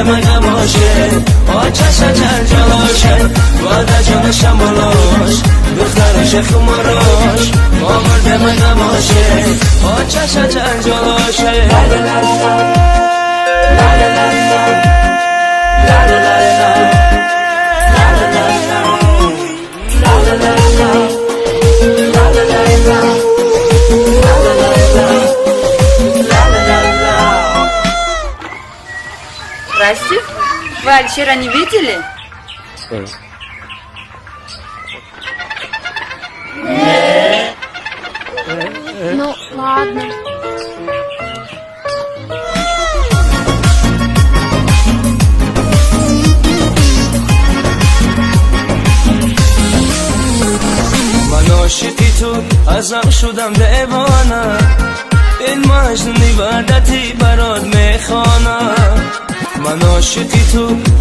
من باشه آتش جر جلاشه وعده جانشم بالاش دخترش خماراش آمرد من باشه آتش جر جلاشه Растик, Валь, вчера не видели? Ну, ладно. من عاشقی تو ازم شدم دیوانه این مجنونی وردتی برات میخوانم من عاشقی تو